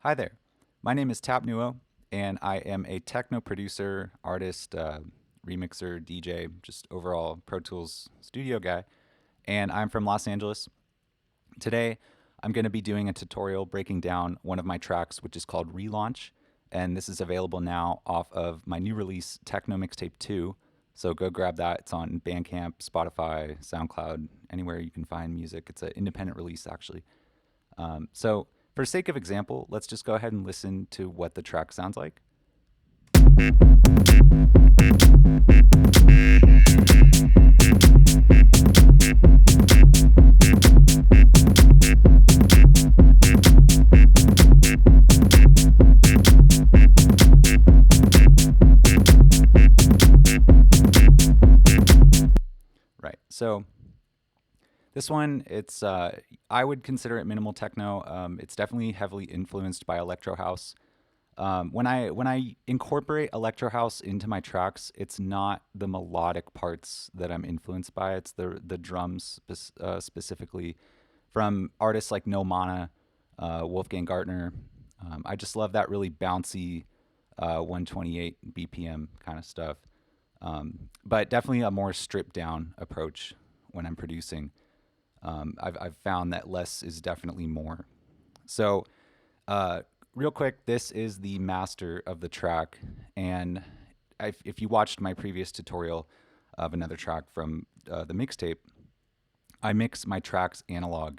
Hi there. My name is Newo, and I am a techno producer, artist, remixer, DJ, just overall Pro Tools studio guy. And I'm from Los Angeles. Today, I'm going to be doing a tutorial breaking down one of my tracks, which is called Relaunch. And this is available now off of my new release, Techno Mixtape 2. So go grab that. It's on Bandcamp, Spotify, SoundCloud, anywhere you can find music. It's an independent release, actually. So, for sake of example, let's just go ahead and listen to what the track sounds like. Right. So this one, it's I would consider it minimal techno. It's definitely heavily influenced by electro house. When I incorporate electro house into my tracks, it's not the melodic parts that I'm influenced by. It's the drums specifically from artists like No Mana, Wolfgang Gartner. I just love that really bouncy 128 BPM kind of stuff. But definitely a more stripped down approach when I'm producing. I've found that less is definitely more. So, uh, real quick, this is the master of the track. And if you watched my previous tutorial of another track from the mixtape, I mix my tracks analog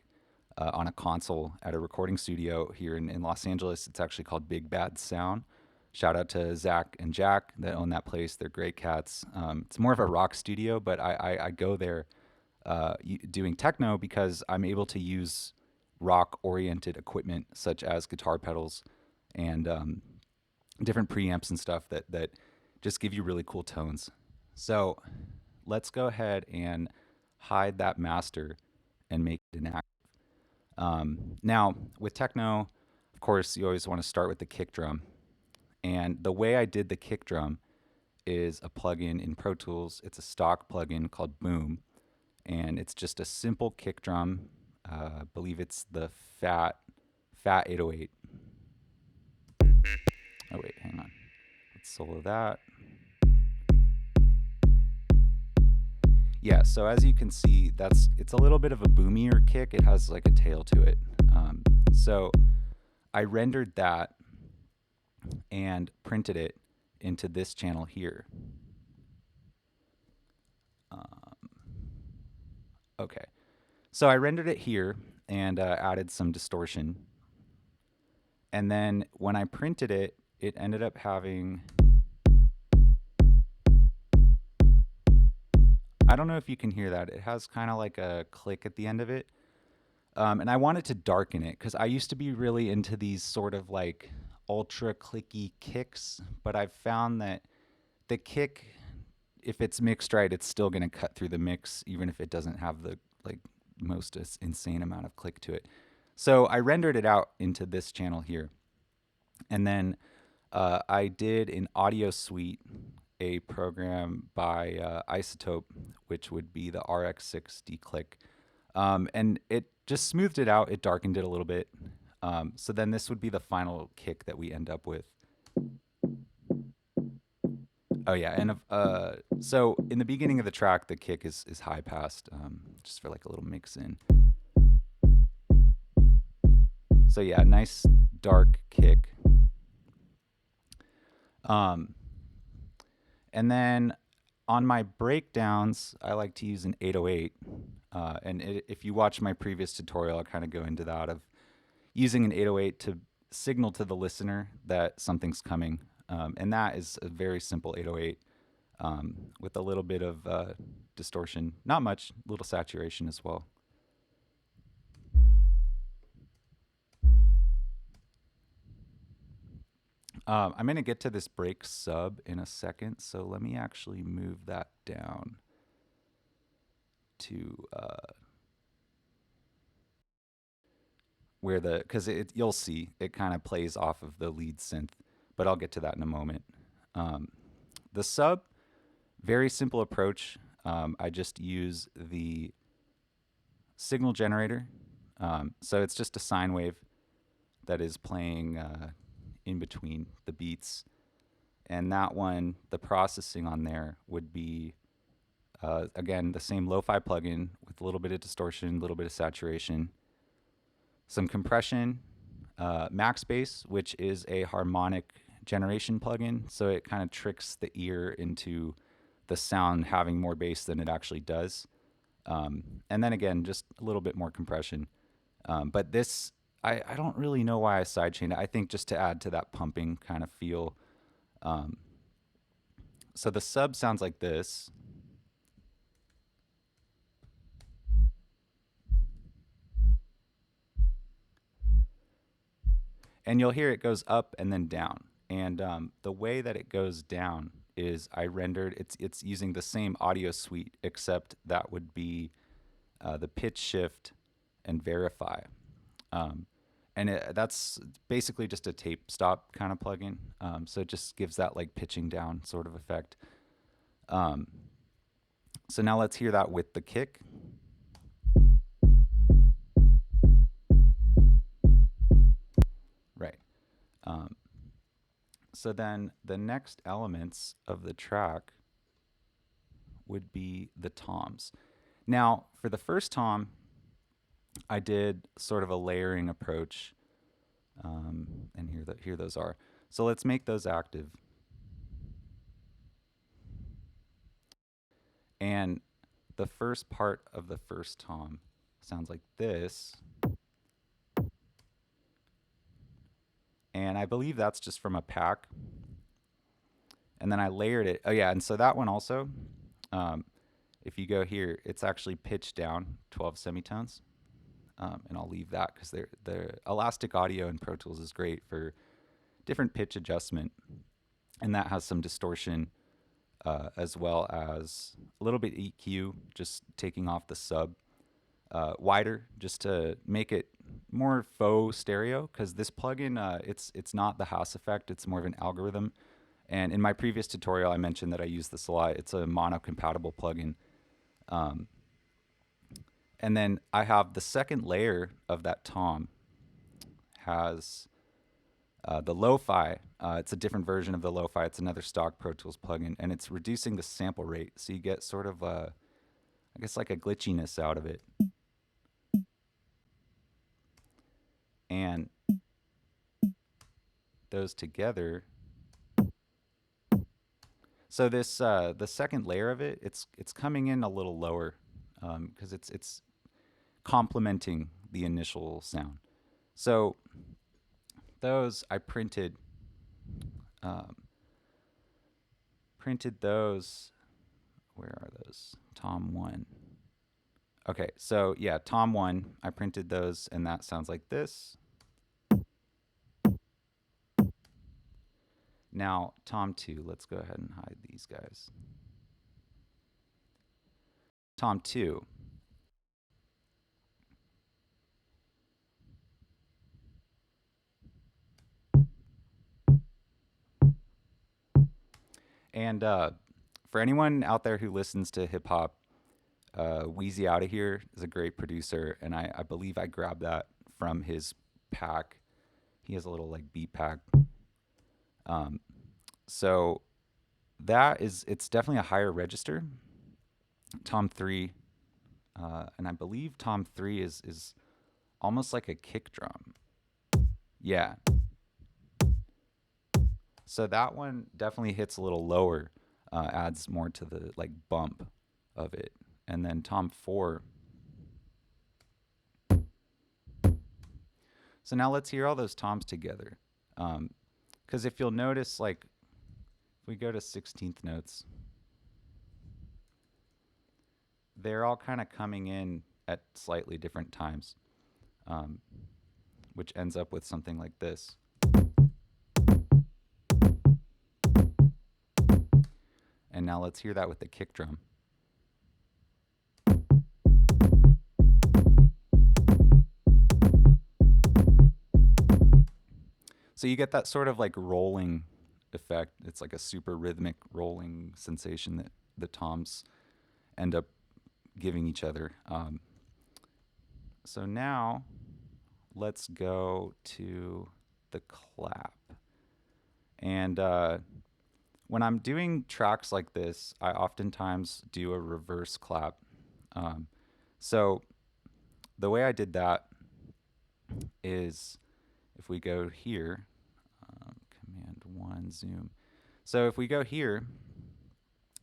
on a console at a recording studio here in Los Angeles. It's actually called Big Bad Sound. Shout out to Zach and Jack that own that place. They're great cats. It's more of a rock studio, but I go there doing techno because I'm able to use rock oriented equipment such as guitar pedals and different preamps and stuff that just give you really cool tones. So let's go ahead and hide that master and make it inactive. Now, with techno, of course, you always want to start with the kick drum. And the way I did the kick drum is a plugin in Pro Tools. It's a stock plugin called Boom, and it's just a simple kick drum. I believe it's the Fat 808. Oh wait, hang on. Let's solo that. Yeah, so as you can see, it's a little bit of a boomier kick. It has like a tail to it. So I rendered that and printed it into this channel here. Okay, so I rendered it here and added some distortion. And then when I printed it, it ended up having, I don't know if you can hear that. It has kind of like a click at the end of it. And I wanted to darken it because I used to be really into these sort of like ultra clicky kicks, but I've found that the kick, if it's mixed right, it's still going to cut through the mix, even if it doesn't have the like most insane amount of click to it. So I rendered it out into this channel here. And then I did in Audio Suite a program by Isotope, which would be the RX6 declick. And it just smoothed it out. It darkened it a little bit. So then this would be the final kick that we end up with. Oh yeah, and so in the beginning of the track, the kick is high passed, just for like a little mix in. So yeah, nice dark kick. And then on my breakdowns, I like to use an 808. If you watch my previous tutorial, I kind of go into that of using an 808 to signal to the listener that something's coming. And that is a very simple 808 with a little bit of distortion. Not much, a little saturation as well. I'm going to get to this break sub in a second, so let me actually move that down to where because you'll see it kind of plays off of the lead synth, but I'll get to that in a moment. The sub, very simple approach. I just use the signal generator. So it's just a sine wave that is playing in between the beats. And that one, the processing on there would be, again, the same lo-fi plugin with a little bit of distortion, a little bit of saturation, some compression, max bass, which is a harmonic generation plugin. So it kind of tricks the ear into the sound having more bass than it actually does. And then again, just a little bit more compression. But this, I don't really know why I sidechained it. I think just to add to that pumping kind of feel. So the sub sounds like this. And you'll hear it goes up and then down. And the way that it goes down is I rendered, it's using the same audio suite, except that would be the pitch shift and verify. That's basically just a tape stop kind of plugin. So it just gives that like pitching down sort of effect. So now let's hear that with the kick. Right. So then the next elements of the track would be the toms. Now, for the first tom, I did sort of a layering approach, and here those are. So let's make those active. And the first part of the first tom sounds like this. And I believe that's just from a pack. And then I layered it. Oh yeah, and so that one also, if you go here, it's actually pitched down 12 semitones. And I'll leave that because the elastic audio in Pro Tools is great for different pitch adjustment. And that has some distortion as well as a little bit EQ, just taking off the sub wider just to make it more faux stereo, because this plugin, it's not the Haas effect, it's more of an algorithm. And in my previous tutorial, I mentioned that I use this a lot. It's a mono-compatible plugin. And then I have the second layer of that tom has the lo-fi. It's a different version of the lo-fi. It's another stock Pro Tools plugin, and it's reducing the sample rate. So you get sort of, I guess, like a glitchiness out of it. And those together. So this, the second layer of it, it's coming in a little lower because it's complementing the initial sound. So those I printed those. Where are those? Tom 1. Okay, so yeah, Tom 1, I printed those, and that sounds like this. Now, Tom 2, let's go ahead and hide these guys. Tom 2. And for anyone out there who listens to hip hop, Wheezy Outta Here is a great producer, and I believe I grabbed that from his pack. He has a little like beat pack. So that is, it's definitely a higher register. Tom 3, and I believe Tom 3 is almost like a kick drum. Yeah. So that one definitely hits a little lower, adds more to the like bump of it. And then Tom 4. So now let's hear all those toms together. Because if you'll notice, like, if we go to 16th notes, they're all kind of coming in at slightly different times, which ends up with something like this. And now let's hear that with the kick drum. So you get that sort of like rolling effect. It's like a super rhythmic rolling sensation that the toms end up giving each other. So now let's go to the clap. And when I'm doing tracks like this, I oftentimes do a reverse clap. So the way I did that is if we go here, Command 1, zoom. So if we go here,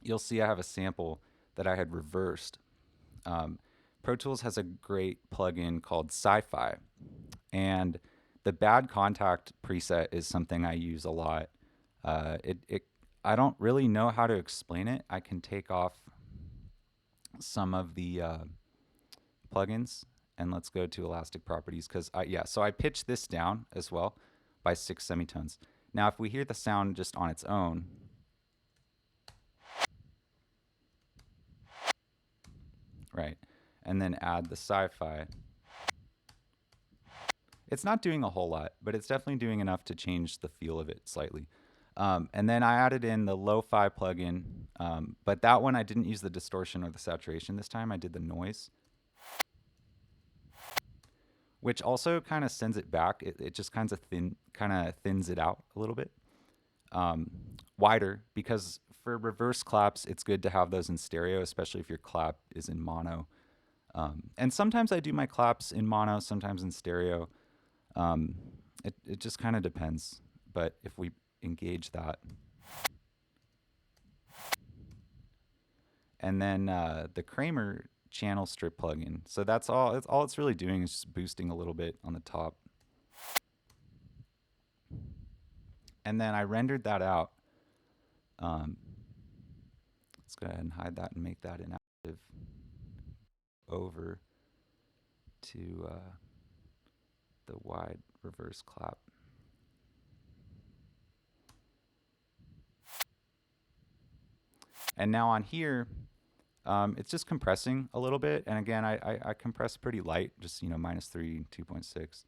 you'll see I have a sample that I had reversed. Pro Tools has a great plugin called Sci-Fi, and the bad contact preset is something I use a lot. I don't really know how to explain it. I can take off some of the plugins, and let's go to elastic properties because so I pitched this down as well by 6 semitones. Now if we hear the sound just on its own, right, and then add the sci-fi, it's not doing a whole lot, but it's definitely doing enough to change the feel of it slightly. And then I added in the lo-fi plugin, but that one I didn't use the distortion or the saturation this time. I did the noise, which also kind of sends it back. It just kind of thins it out a little bit wider, because for reverse claps, it's good to have those in stereo, especially if your clap is in mono. And sometimes I do my claps in mono, sometimes in stereo. It just kind of depends. But if we engage that, and then the Kramer channel strip plugin. So that's all. All it's really doing is just boosting a little bit on the top. And then I rendered that out. Let's go ahead and hide that and make that inactive. Over to the wide reverse clap. And now on here, it's just compressing a little bit. And again, I compress pretty light, just, you know, -3, 2.6.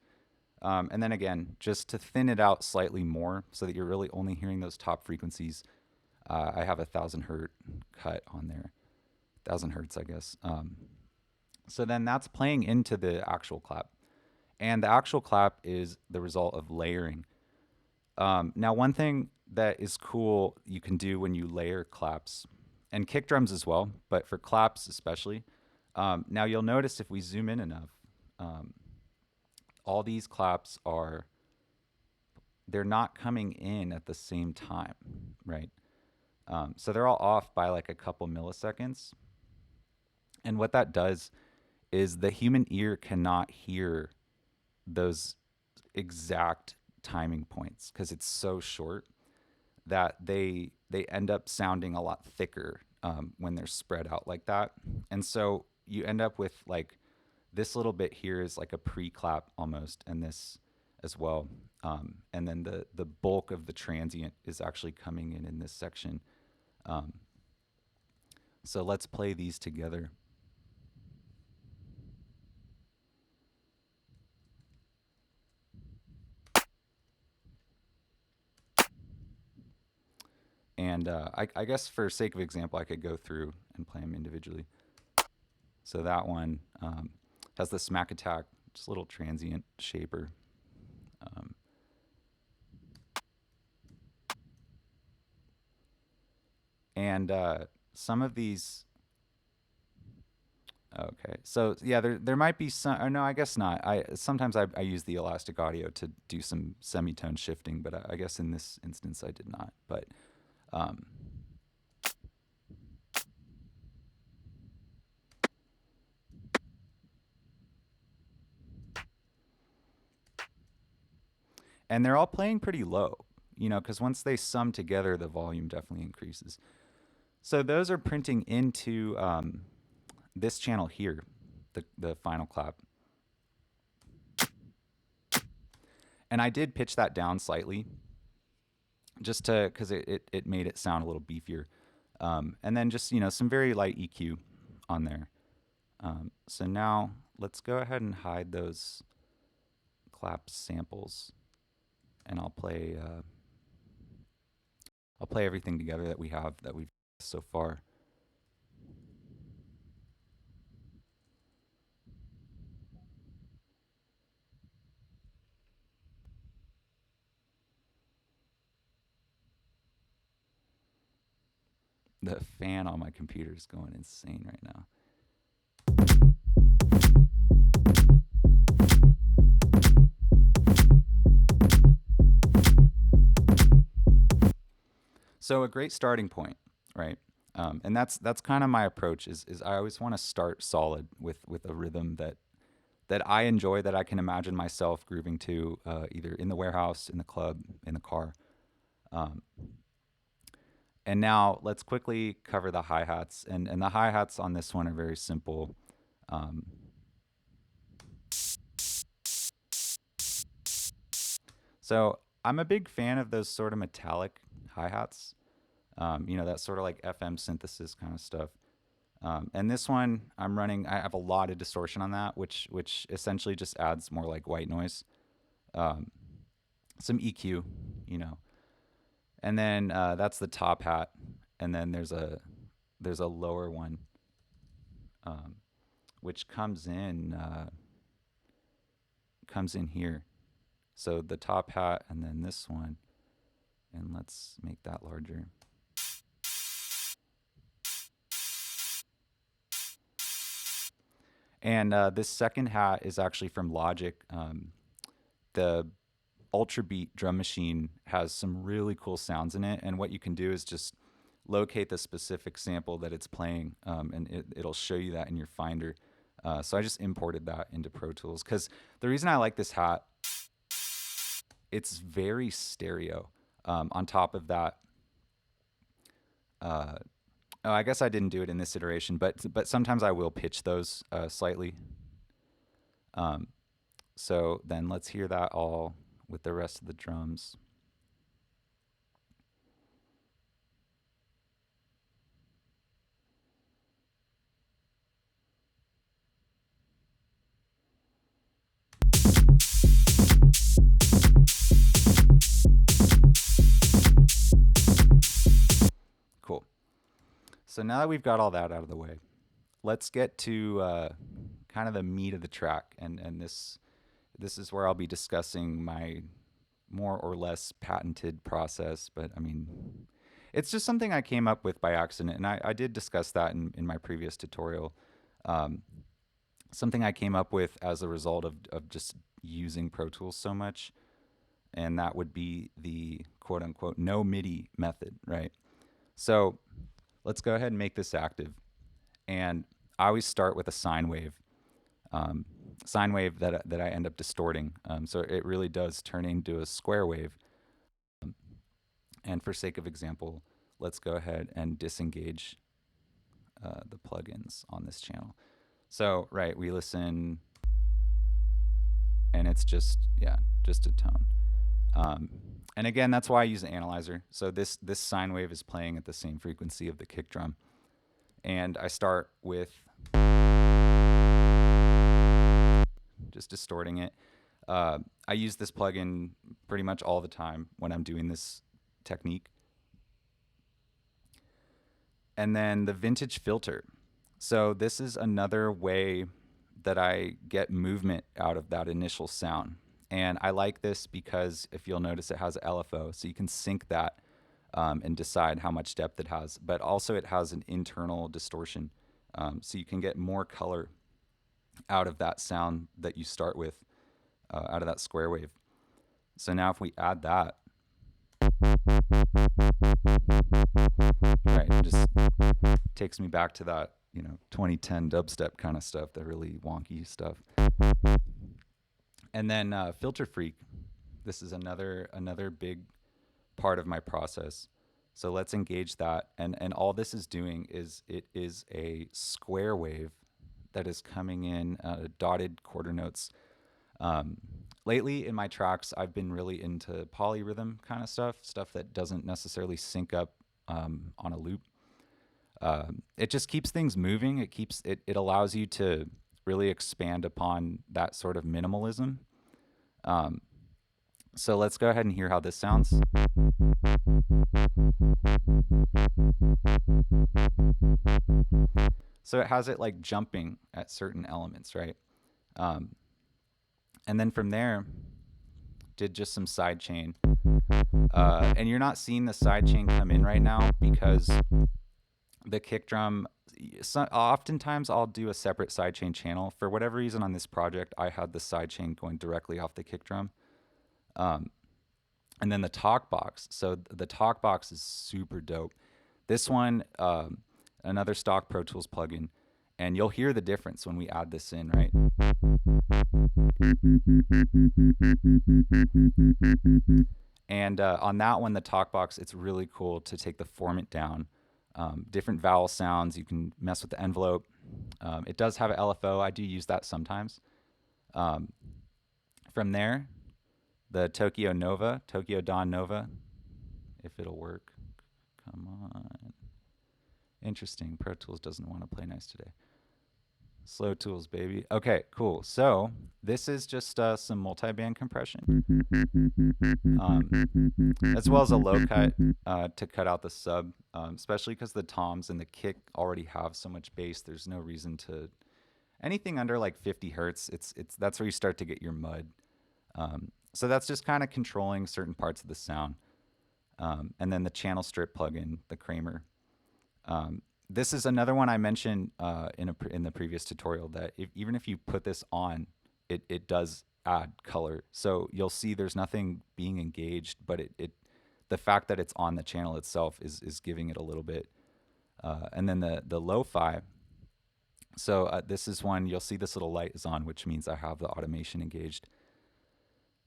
And then again, just to thin it out slightly more so that you're really only hearing those top frequencies, I have a 1000 hertz cut on there. 1000 hertz, I guess. So then that's playing into the actual clap. And the actual clap is the result of layering. Now, one thing that is cool you can do when you layer claps, and kick drums as well, but for claps especially, now you'll notice if we zoom in enough, all these claps they're not coming in at the same time, right? So they're all off by like a couple milliseconds. And what that does is the human ear cannot hear those exact timing points because it's so short that they end up sounding a lot thicker when they're spread out like that. And so you end up with like this little bit here is like a pre-clap almost, and this as well. And then the bulk of the transient is actually coming in this section. So let's play these together. And I guess for sake of example, I could go through and play them individually. So that one has the smack attack, just a little transient shaper. And some of these, okay, so yeah, there might be some, or no, I guess not. Sometimes I use the elastic audio to do some semitone shifting, but I guess in this instance I did not. But and they're all playing pretty low, you know, because once they sum together, the volume definitely increases. So those are printing into this channel here, the final clap. And I did pitch that down slightly, just to, because it made it sound a little beefier. And then just, you know, some very light EQ on there. So now let's go ahead and hide those clap samples, and I'll play everything together that we've so far. The fan on my computer is going insane right now. So a great starting point, right? And that's kind of my approach. Is I always want to start solid with a rhythm that I enjoy, that I can imagine myself grooving to, either in the warehouse, in the club, in the car. Um, and now let's quickly cover the hi hats, and the hi hats on this one are very simple. Um, so I'm a big fan of those sort of metallic hi hats. That sort of like FM synthesis kind of stuff. And this one, I'm running. I have a lot of distortion on that, which essentially just adds more like white noise, um, some EQ, you know. And then that's the top hat, and then there's a lower one, um, which comes in here. So the top hat, and then this one, and let's make that larger. And this second hat is actually from Logic. The Ultra Beat drum machine has some really cool sounds in it, and what you can do is just locate the specific sample that it's playing, and it'll show you that in your Finder. So I just imported that into Pro Tools because the reason I like this hat, it's very stereo. On top of that, I guess I didn't do it in this iteration, but sometimes I will pitch those slightly. So then let's hear that all with the rest of the drums. Cool. So now that we've got all that out of the way, let's get to kind of the meat of the track, and this is where I'll be discussing my more or less patented process. But I mean, it's just something I came up with by accident, and I did discuss that in my previous tutorial. Um, Something I came up with as a result of just using Pro Tools so much, and that would be the quote unquote no MIDI method, right? So let's go ahead and make this active. And I always start with a sine wave. Sine wave that I end up distorting. So it really does turn into a square wave. And for sake of example, let's go ahead and disengage the plugins on this channel. So, right, we listen, and it's just a tone. And again, that's why I use the analyzer. So this sine wave is playing at the same frequency of the kick drum. And I start with just distorting it. I use this plugin pretty much all the time when I'm doing this technique. And then the vintage filter. So this is another way that I get movement out of that initial sound. And I like this because if you'll notice, it has LFO, so you can sync that and decide how much depth it has. But also it has an internal distortion, so you can get more color out of that sound that you start with, out of that square wave. So now if we add that, right, it just takes me back to that 2010 dubstep kind of stuff, the really wonky stuff. And then Filter Freak. This is another big part of my process. So let's engage that. And all this is doing is it is a square wave that is coming in dotted quarter notes. Lately in my tracks, I've been really into polyrhythm kind of stuff that doesn't necessarily sync up on a loop. It just keeps things moving. It allows you to really expand upon that sort of minimalism. So let's go ahead and hear how this sounds. So it has it like jumping at certain elements, right? And then from there, did just some side chain. And you're not seeing the side chain come in right now because The kick drum, oftentimes I'll do a separate sidechain channel. For whatever reason on this project, I had the sidechain going directly off the kick drum. Um, and then the talk box. So the talk box is super dope. This one, another stock Pro Tools plugin, and you'll hear the difference when we add this in, right? And on that one, the talk box, it's really cool to take the formant down. Different vowel sounds. You can mess with the envelope. It does have an LFO. I do use that sometimes. From there, the Tokyo Dawn Nova, if it'll work. Come on. Interesting. Pro Tools doesn't want to play nice today. Slow tools, baby. Okay, cool. So this is just some multi-band compression, as well as a low cut to cut out the sub, especially because the toms and the kick already have so much bass. There's no reason to anything under like 50 hertz. It's that's where you start to get your mud. So that's just kind of controlling certain parts of the sound. And then the channel strip plugin, the Kramer. This is another one I mentioned in the previous tutorial that even if you put this on, it does add color. So you'll see there's nothing being engaged, but the fact that it's on the channel itself is giving it a little bit. And then the lo-fi. So this is one, you'll see this little light is on, which means I have the automation engaged.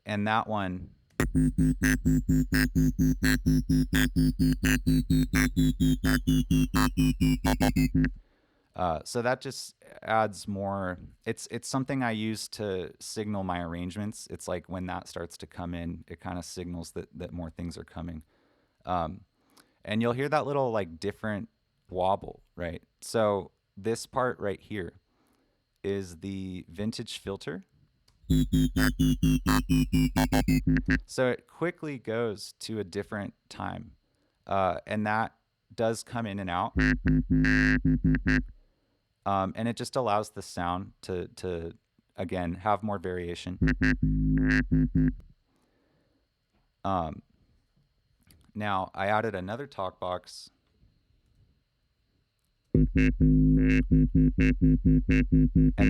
And that one, so that just adds more. It's something I use to signal my arrangements. It's like when that starts to come in, it kind of signals that more things are coming. And you'll hear that little like different wobble, right? So this part right here is the vintage filter. So it quickly goes to a different time. And that does come in and out. And it just allows the sound to again, have more variation. Now, I added another talk box. And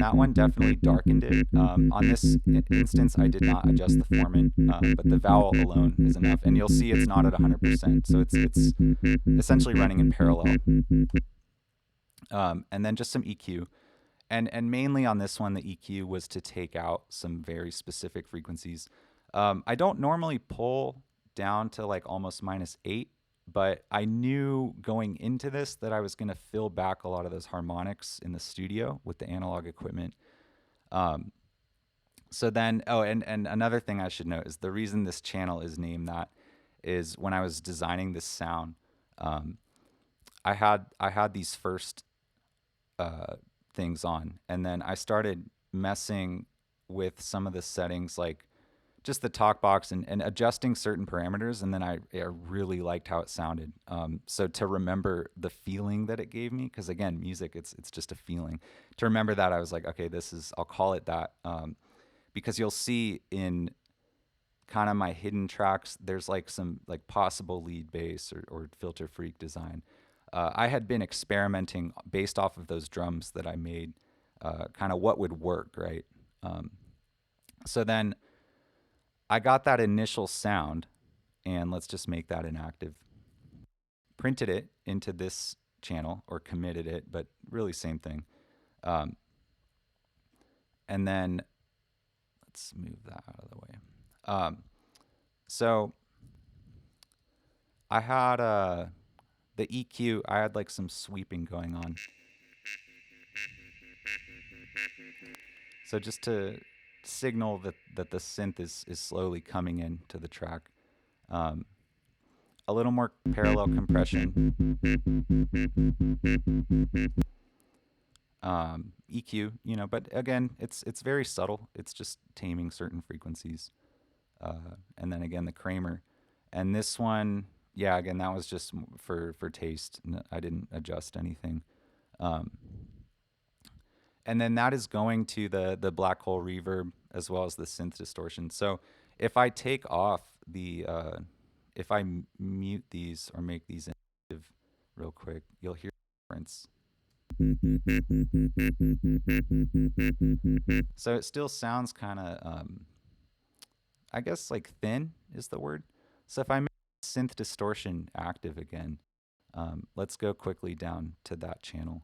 that one definitely darkened it. On this instance, I did not adjust the formant, but the vowel alone is enough. And you'll see it's not at 100%, so it's essentially running in parallel. And then just some EQ. And mainly on this one, the EQ was to take out some very specific frequencies. I don't normally pull down to like almost -8, but I knew going into this that I was going to fill back a lot of those harmonics in the studio with the analog equipment. So then, and another thing I should note is the reason this channel is named that is when I was designing this sound, I had these first things on, and then I started messing with some of the settings, like just the talk box and adjusting certain parameters, and then I really liked how it sounded. So to remember the feeling that it gave me, because again, music, it's just a feeling. To remember that, I was like, okay, I'll call it that, because you'll see in kind of my hidden tracks, there's like some like possible lead bass or filter freak design. I had been experimenting based off of those drums that I made, kind of what would work, right? So then I got that initial sound, and let's just make that inactive. Printed it into this channel, or committed it, but really same thing. And then let's move that out of the way. So I had the EQ, I had like some sweeping going on. So just to signal that the synth is slowly coming into the track. A little more parallel compression. EQ, but again, it's very subtle. It's just taming certain frequencies. And then again, the Kramer. And this one, yeah, again, that was just for taste. I didn't adjust anything. And then that is going to the black hole reverb as well as the synth distortion. So if I take off if I mute these or make these inactive real quick, you'll hear difference. So it still sounds kind of, I guess, like thin is the word. So if I make synth distortion active again, let's go quickly down to that channel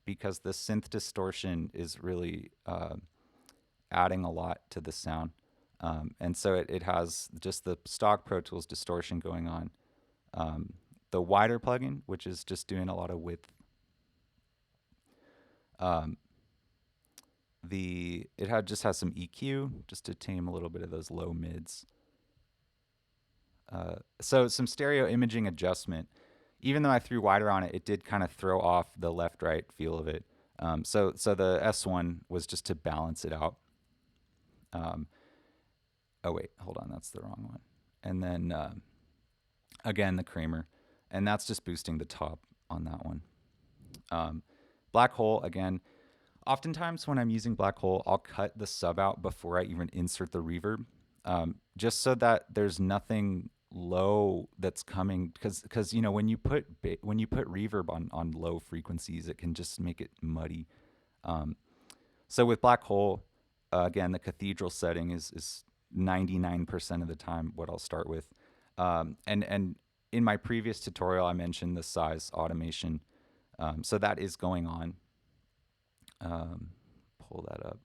because the synth distortion is really adding a lot to the sound. And so it has just the stock Pro Tools distortion going on. The wider plugin, which is just doing a lot of width. Just has some EQ just to tame a little bit of those low mids. So some stereo imaging adjustment. Even though I threw wider on it, it did kind of throw off the left-right feel of it. So the S1 was just to balance it out. Oh wait, hold on, that's the wrong one. And then again the Kramer, and that's just boosting the top on that one. Black hole again. Oftentimes when I'm using black hole, I'll cut the sub out before I even insert the reverb, just so that there's nothing low that's coming. Because you know when you put reverb on low frequencies, it can just make it muddy. So with black hole, again, the cathedral setting is 99% of the time what I'll start with. And in my previous tutorial, I mentioned the size automation. So that is going on. Pull that up.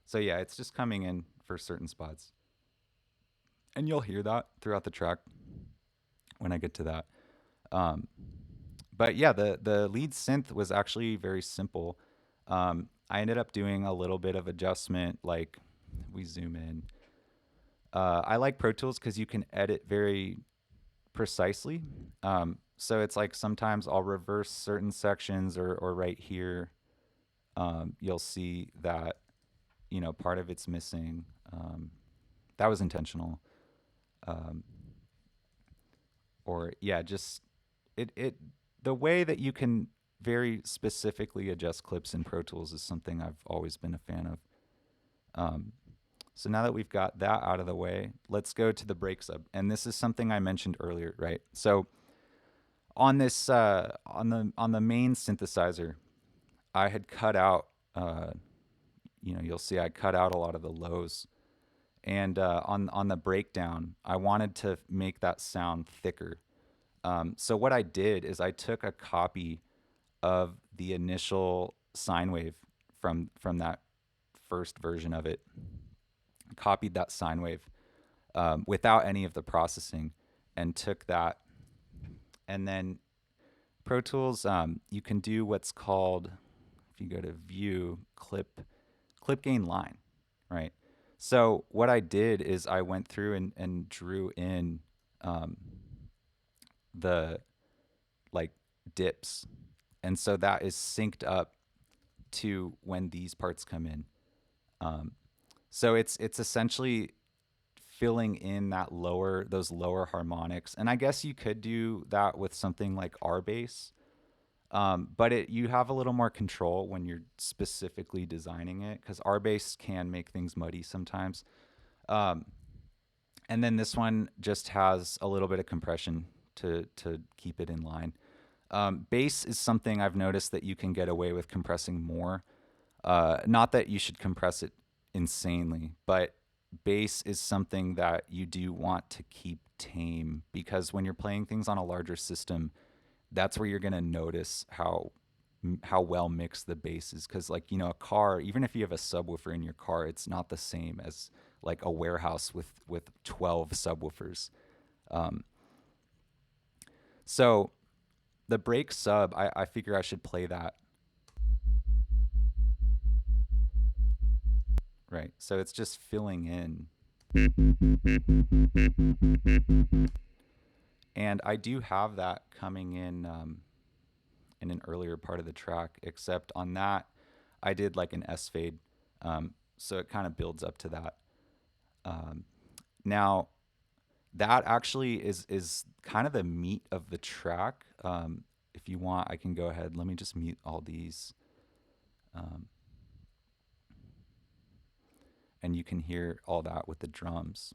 So yeah, it's just coming in for certain spots. And you'll hear that throughout the track when I get to that. But yeah, the lead synth was actually very simple. I ended up doing a little bit of adjustment, like we zoom in. I like Pro Tools because you can edit very precisely. So it's like sometimes I'll reverse certain sections or right here, you'll see that, you know, part of it's missing. That was intentional. Or yeah, just the way that you can very specifically adjust clips in Pro Tools is something I've always been a fan of. So now that we've got that out of the way, let's go to the break sub. And this is something I mentioned earlier, right? So on this on the main synthesizer, I had cut out, you know, you'll see I cut out a lot of the lows. And on the breakdown, I wanted to make that sound thicker. So what I did is I took a copy of the initial sine wave from that first version of it, copied that sine wave without any of the processing, and took that. And then Pro Tools, you can do what's called, if you go to View, Clip Gain Line, right? So what I did is I went through and drew in the like dips, and so that is synced up to when these parts come in. So it's essentially filling in those lower harmonics, and I guess you could do that with something like R bass, but you have a little more control when you're specifically designing it, because R bass can make things muddy sometimes. And then this one just has a little bit of compression to keep it in line. Bass is something I've noticed that you can get away with compressing more. Not that you should compress it insanely, but bass is something that you do want to keep tame, because when you're playing things on a larger system, that's where you're going to notice how well mixed the bass is. Because like, you know, a car, even if you have a subwoofer in your car, it's not the same as like a warehouse with 12 subwoofers. So the break sub, I figure I should play that. Right. So it's just filling in. And I do have that coming in an earlier part of the track, except on that I did like an S fade. So it kind of builds up to that. Now that actually is kind of the meat of the track. If you want, I can go ahead. Let me just mute all these. And you can hear all that with the drums.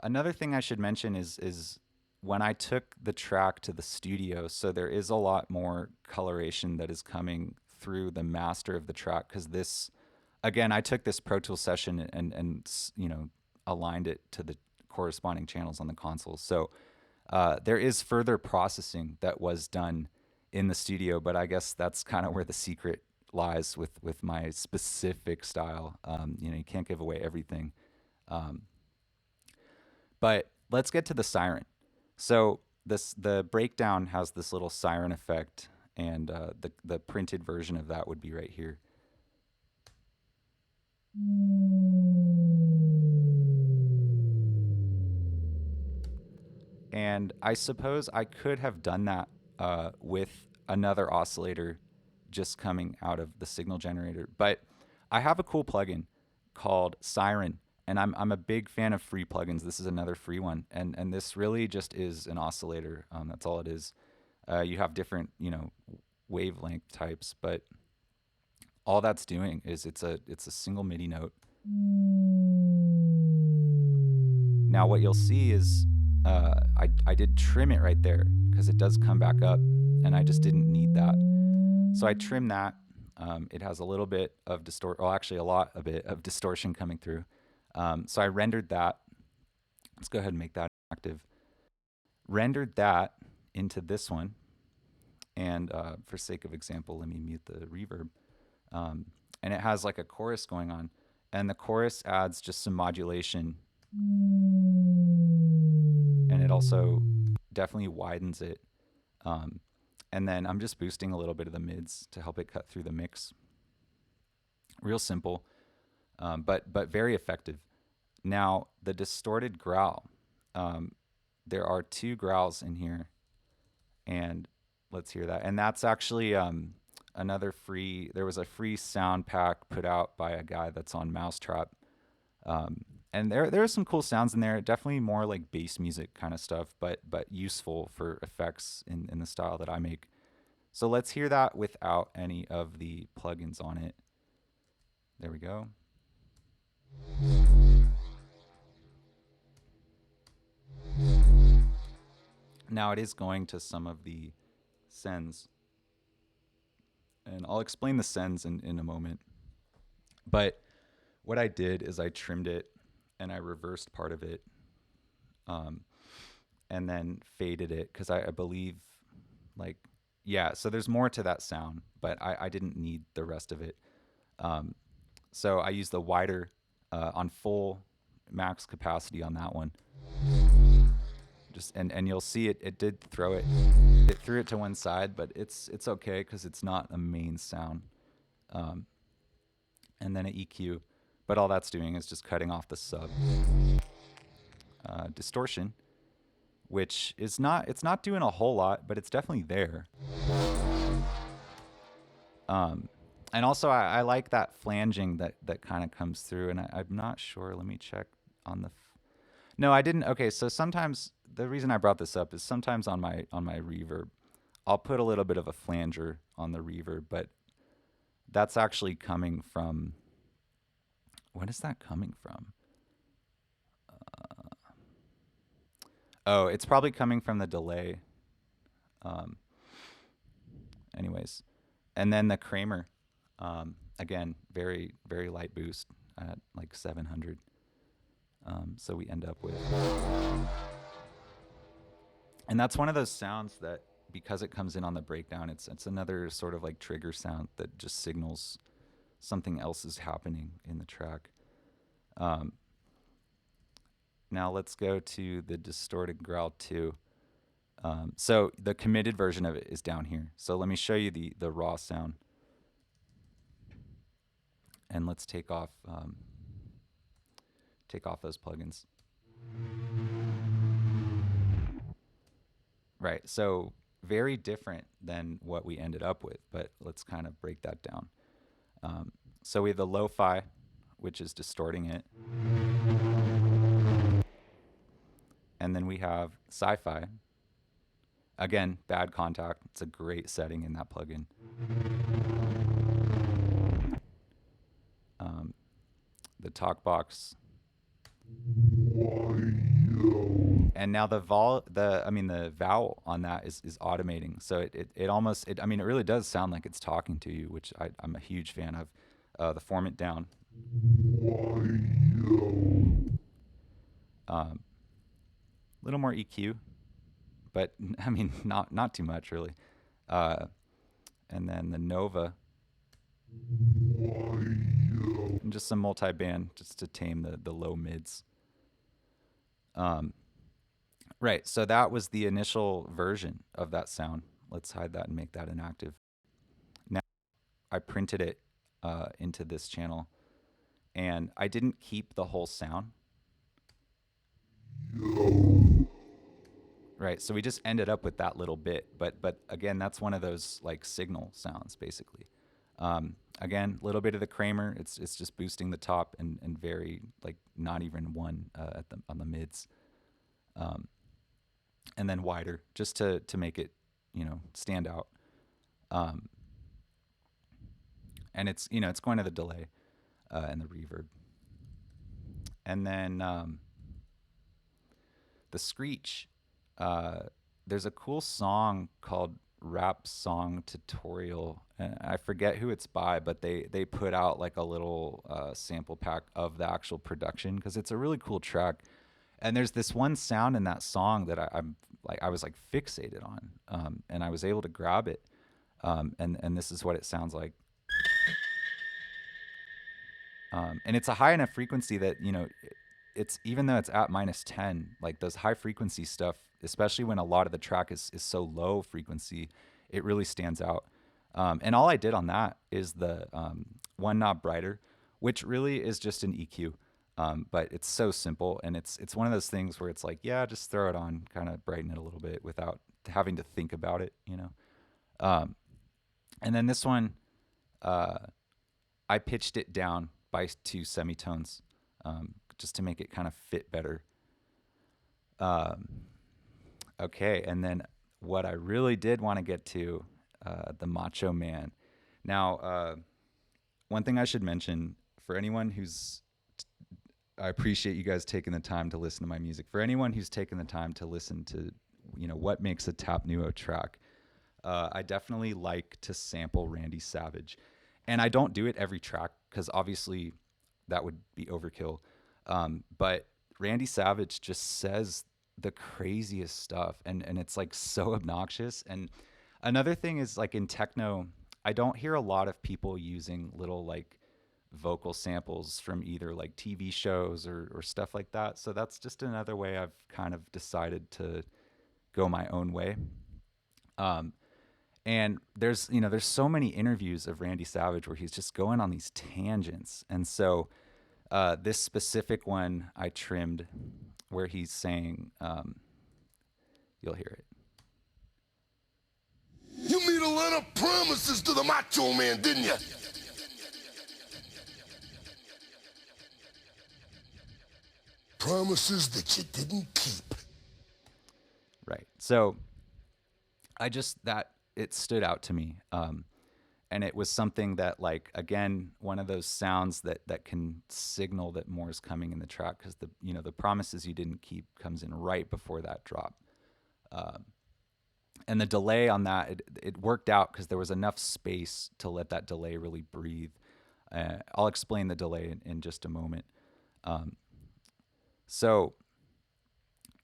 Another thing I should mention is when I took the track to the studio, so there is a lot more coloration that is coming through the master of the track because this, again, I took this Pro Tools session and you know, aligned it to the corresponding channels on the console. So there is further processing that was done in the studio, but I guess that's kind of where the secret lies with my specific style. You know, you can't give away everything. Um, but let's get to the siren. So the breakdown has this little siren effect, and the printed version of that would be right here. And I suppose I could have done that with another oscillator just coming out of the signal generator. But I have a cool plugin called Siren, and I'm a big fan of free plugins. This is another free one, and this really just is an oscillator. That's all it is. You have different, you know, wavelength types, but all that's doing is it's a single MIDI note. Now what you'll see is I did trim it right there because it does come back up, and I just didn't need that. So I trimmed that. It has a little bit of well, actually a bit of distortion coming through. So I rendered that. Let's go ahead and make that active. Rendered that into this one. And for sake of example, let me mute the reverb. And it has like a chorus going on. And the chorus adds just some modulation. And it also definitely widens it. And then I'm just boosting a little bit of the mids to help it cut through the mix. Real simple, but very effective. Now, the distorted growl. There are 2 growls in here, and let's hear that. And that's actually another free, there was a free sound pack put out by a guy that's on Mousetrap. And there are some cool sounds in there, definitely more like bass music kind of stuff, but useful for effects in the style that I make. So let's hear that without any of the plugins on it. There we go. Now it is going to some of the sends, and I'll explain the sends in a moment. But what I did is I trimmed it and I reversed part of it, and then faded it because I believe, like, yeah, so there's more to that sound, but I didn't need the rest of it. So I used the wider on full max capacity on that one. Just and you'll see it did throw it. It threw it to one side, but it's okay because it's not a main sound. And then an EQ, but all that's doing is just cutting off the sub. Distortion, which is it's not doing a whole lot, but it's definitely there. And also I like that flanging that kind of comes through, and I'm not sure. Let me check on the. No, I didn't. Okay, so sometimes the reason I brought this up is sometimes on my reverb, I'll put a little bit of a flanger on the reverb, but that's actually coming from. What is that coming from? Oh, it's probably coming from the delay. Anyways, and then the Kramer, again, very light boost at like 700. So we end up with, and that's one of those sounds that, because it comes in on the breakdown, it's another sort of like trigger sound that just signals something else is happening in the track. Now let's go to the distorted growl 2. So the committed version of it is down here. So let me show you the raw sound. And let's take off those plugins. Right, so very different than what we ended up with, but let's kind of break that down. So we have the lo-fi, which is distorting it. And then we have sci-fi, Again, bad contact. It's a great setting in that plugin. Um, the talk box, and now the vowel on that is automating. So it almost I mean, it really does sound like it's talking to you, which I'm a huge fan of. The form it down. A little more EQ, but I mean, not too much really. Uh, and then the Nova, and just some multi-band just to tame the low mids. Um, right. So that was the initial version of that sound. Let's hide that and make that inactive. Now I printed it into this channel, and I didn't keep the whole sound. Right. So we just ended up with that little bit, but again, that's one of those like signal sounds basically. Again, a little bit of the Kramer. It's just boosting the top and very like not even one at the on the mids, and then wider just to make it stand out. Um, and it's going to the delay and the reverb, and then the screech. Uh, there's a cool song called Rap Song Tutorial, and I forget who it's by, but they put out like a little sample pack of the actual production because it's a really cool track. And there's this one sound in that song that I was like fixated on, and I was able to grab it, and this is what it sounds like. And it's a high enough frequency that it's even though it's at -10, like those high frequency stuff, especially when a lot of the track is so low frequency, it really stands out. And all I did on that is the one knob brighter, which really is just an EQ. But it's so simple, and it's one of those things where it's like, yeah, just throw it on, kind of brighten it a little bit without having to think about it. And then this one, I pitched it down by 2 semitones, just to make it kind of fit better. Okay, and then what I really did want to get to, the Macho Man. Now, one thing I should mention for anyone I appreciate you guys taking the time to listen to my music. For anyone who's taken the time to listen to, what makes a Tap Newo track, I definitely like to sample Randy Savage. And I don't do it every track because obviously that would be overkill. But Randy Savage just says the craziest stuff, and it's like so obnoxious. And another thing is, like, in techno, I don't hear a lot of people using little like vocal samples from either like TV shows or stuff like that. So that's just another way I've kind of decided to go my own way. Um, and there's so many interviews of Randy Savage where he's just going on these tangents. And so this specific one I trimmed where he's saying, you'll hear it. You made a lot of promises to the Macho Man, didn't you? Promises that you didn't keep. Right. So it stood out to me. And it was something that, like, again, one of those sounds that can signal that more is coming in the track, because the promises you didn't keep comes in right before that drop. And the delay on that, it worked out because there was enough space to let that delay really breathe. I'll explain the delay in just a moment. So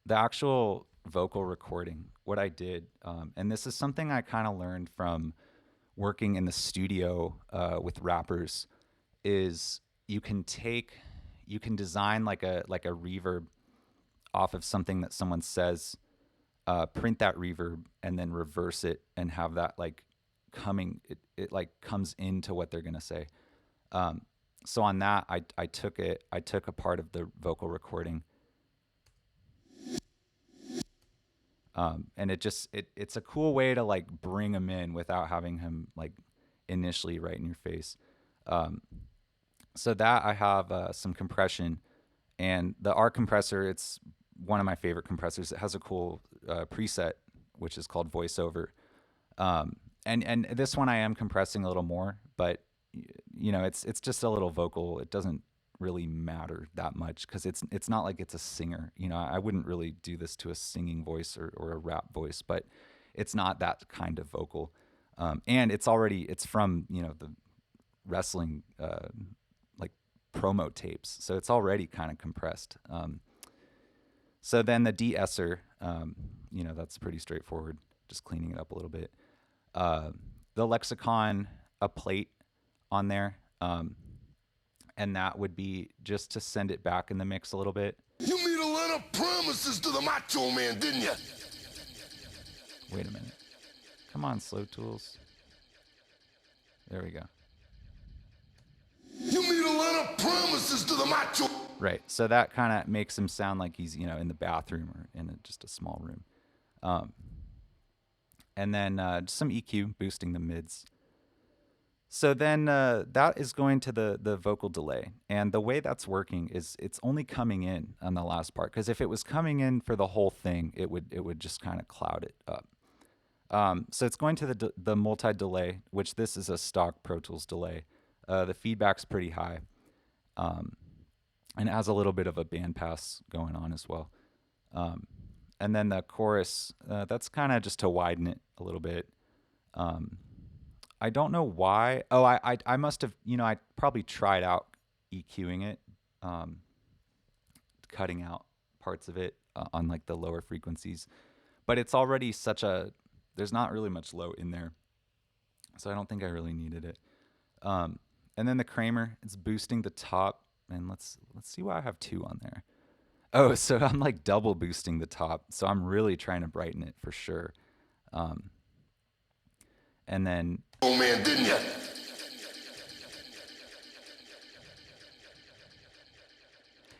the actual vocal recording, what I did, and this is something I kind of learned from working in the studio with rappers, is you can design like a reverb off of something that someone says, print that reverb, and then reverse it and have that like it like comes into what they're gonna say. So on that, I took a part of the vocal recording, and it's a cool way to like bring him in without having him like initially right in your face. So that I have some compression, and the R compressor. It's one of my favorite compressors. It has a cool preset which is called voiceover. And this one I am compressing a little more, but it's just a little vocal. It doesn't really matter that much because it's not like it's a singer. I wouldn't really do this to a singing voice or a rap voice, but it's not that kind of vocal. And it's from the wrestling like promo tapes, so it's already kind of compressed. So then the de-esser, that's pretty straightforward, just cleaning it up a little bit. The lexicon, a plate on there, and that would be just to send it back in the mix a little bit. You made a lot of promises to the Macho Man, didn't you? Wait a minute. Come on, Slow Tools. There we go. You made a lot of promises to the Macho. Right. So that kind of makes him sound like he's, in the bathroom or in just a small room. And then just some EQ boosting the mids. So then that is going to the vocal delay. And the way that's working is it's only coming in on the last part. Because if it was coming in for the whole thing, it would just kind of cloud it up. So it's going to the multi-delay, which this is a stock Pro Tools delay. The feedback's pretty high. And it has a little bit of a bandpass going on as well. And then the chorus, that's kind of just to widen it a little bit. I don't know why. Oh, I must have, I probably tried out EQing it, cutting out parts of it on like the lower frequencies. But it's already there's not really much low in there. So I don't think I really needed it. And then the Kramer, it's boosting the top. And let's see why I have 2 on there. Oh, so I'm like double boosting the top. So I'm really trying to brighten it for sure. And then, Oh man, didn't you?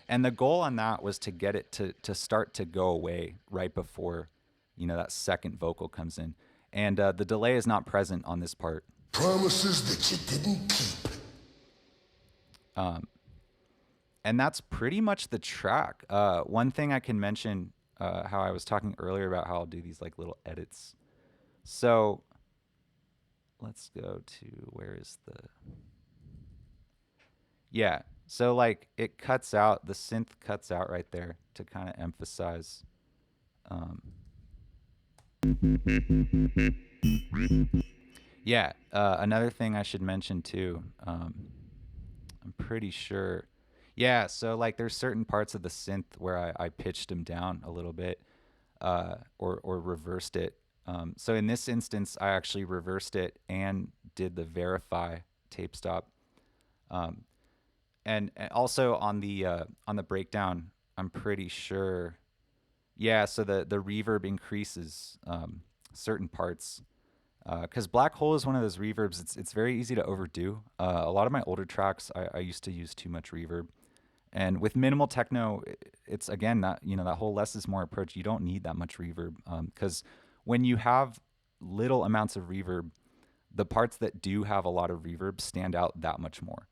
and the goal on that was to get it to start to go away right before, that second vocal comes in. And the delay is not present on this part. Promises that you didn't keep. And that's pretty much the track. One thing I can mention, how I was talking earlier about how I'll do these like little edits. So let's go to, where is the, yeah. So like it cuts out, the synth cuts out right there to kind of emphasize. Yeah, another thing I should mention too, I'm pretty sure. Yeah, so like there's certain parts of the synth where I pitched them down a little bit, or reversed it. So in this instance, I actually reversed it and did the verify tape stop. And also on the breakdown, I'm pretty sure. Yeah, so the reverb increases certain parts. Because Black Hole is one of those reverbs. It's very easy to overdo. A lot of my older tracks, I used to use too much reverb. And with minimal techno, it's again that that whole less is more approach. You don't need that much reverb because when you have little amounts of reverb, the parts that do have a lot of reverb stand out that much more.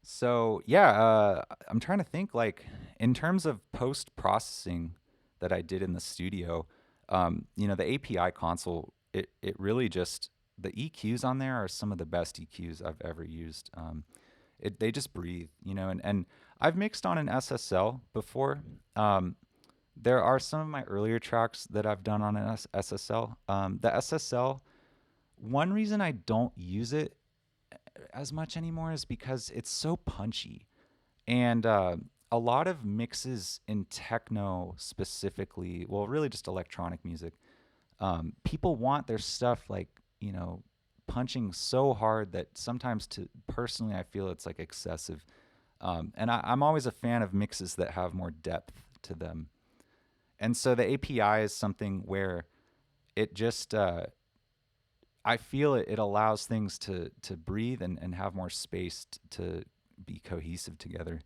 So yeah, I'm trying to think like in terms of post processing that I did in the studio. The API console, it really just, the EQs on there are some of the best EQs I've ever used. They just breathe, and I've mixed on an SSL before. There are some of my earlier tracks that I've done on an SSL. The SSL, one reason I don't use it as much anymore is because it's so punchy. And a lot of mixes in techno specifically, well, really just electronic music, people want their stuff like, punching so hard that sometimes personally, I feel it's like excessive. And I'm always a fan of mixes that have more depth to them. And so the API is something where it just, I feel it allows things to breathe and have more space to be cohesive together.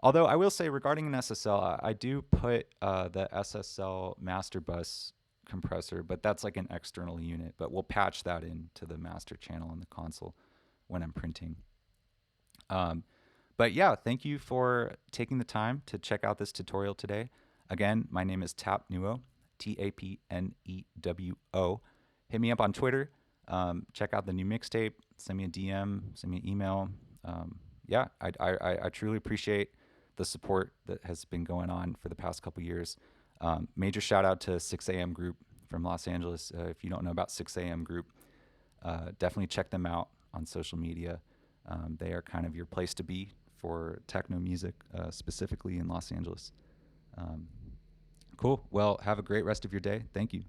Although I will say regarding an SSL, I do put the SSL master bus compressor, but that's like an external unit, but we'll patch that into the master channel in the console when I'm printing. But yeah, thank you for taking the time to check out this tutorial today. Again, my name is Tap Newo, TAPNEWO. Hit me up on Twitter. Check out the new mixtape. Send me a DM. Send me an email. Yeah, I truly appreciate the support that has been going on for the past couple years. Major shout out to 6 a.m. Group from Los Angeles. If you don't know about 6 a.m. Group, definitely check them out on social media. They are kind of your place to be for techno music, specifically in Los Angeles. Um, cool. Well, have a great rest of your day. Thank you.